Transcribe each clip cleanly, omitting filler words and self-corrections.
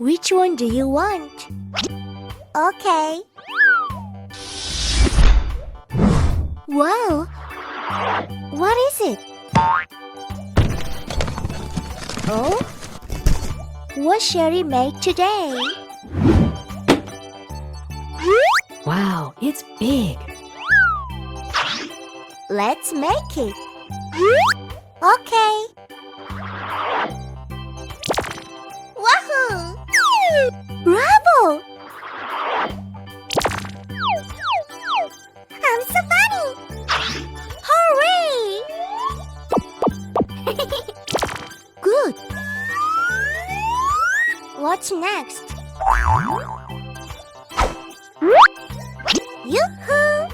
Which one do you want? Okay. Wow! What is it? Oh? What shall we make today? Wow, it's big. Let's make it. Okay. Wahoo! Bravo! I'm so funny! Hooray! Good. What's next? Yoo-hoo!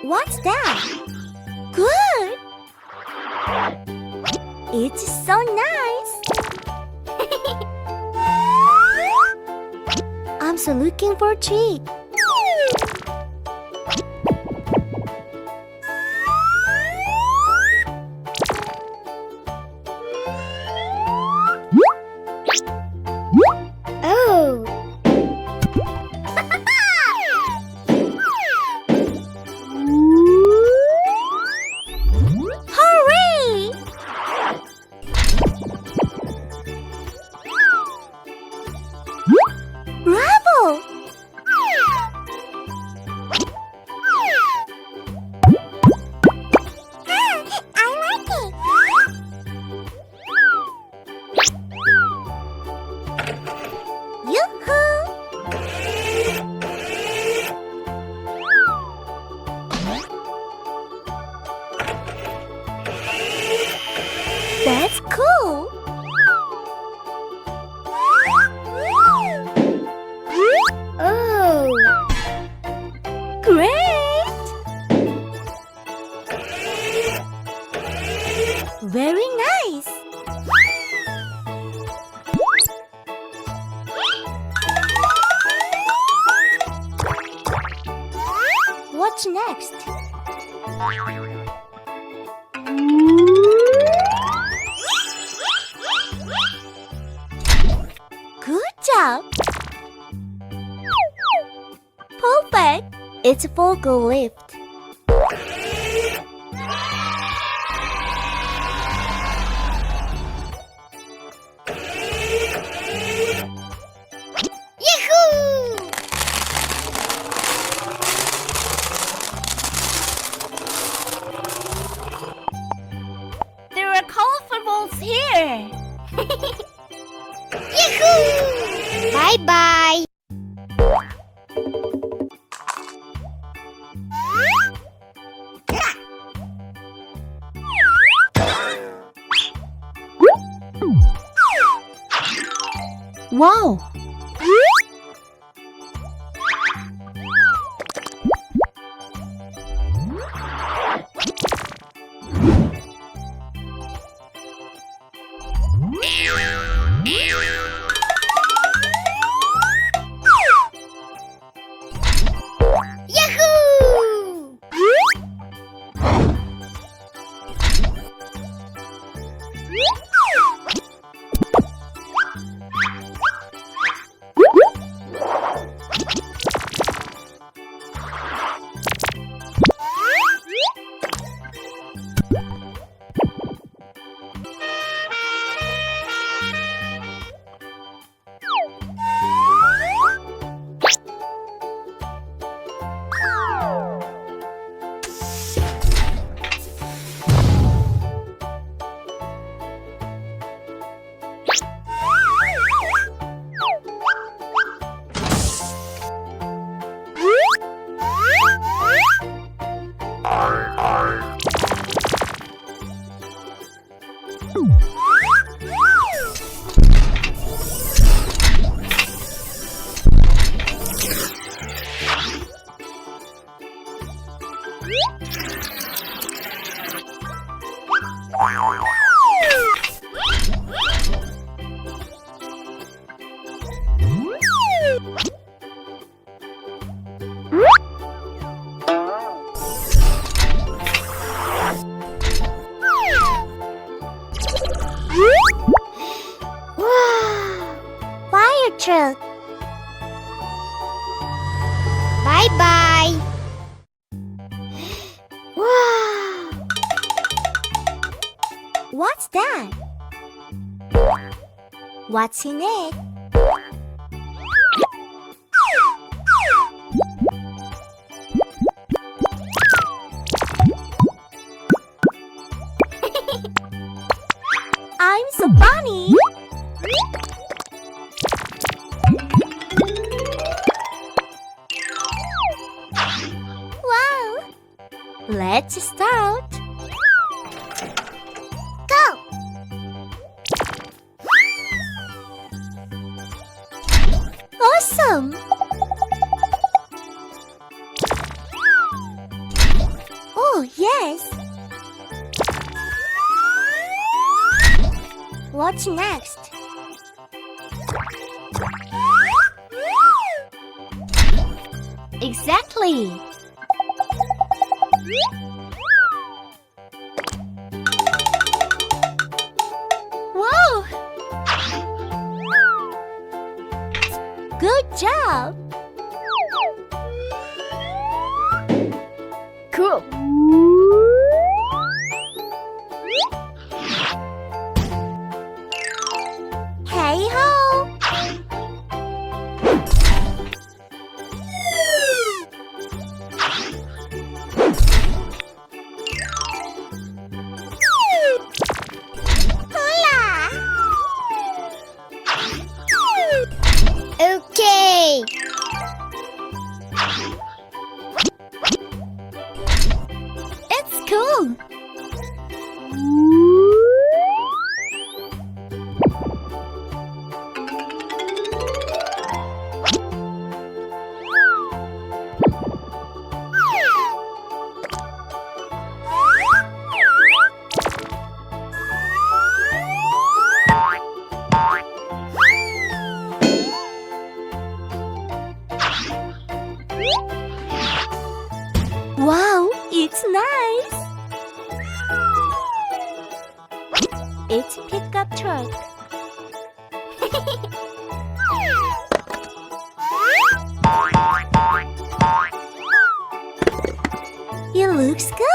What's that? Good! It's so nice! I'm so looking for a treat. Oh! Hooray! Bravo! I like it! Yoo-hoo! That's cool! Oh! Great! Very nice! What's next? Good job! Perfect! It's a forklift. Yahoo! There are colorful balls here. Yahoo! Bye-bye. Wow! Yahoo! truck. Bye-bye. Wow! What's that? What's in it? I'm so funny. Wow! Let's start. Go! Awesome! Oh, yes! What's next? Exactly. Whoa! Good job! Cool. Hey ho! Hola! Okay. It's cool. Wow, it's nice. It's pickup truck. It looks good.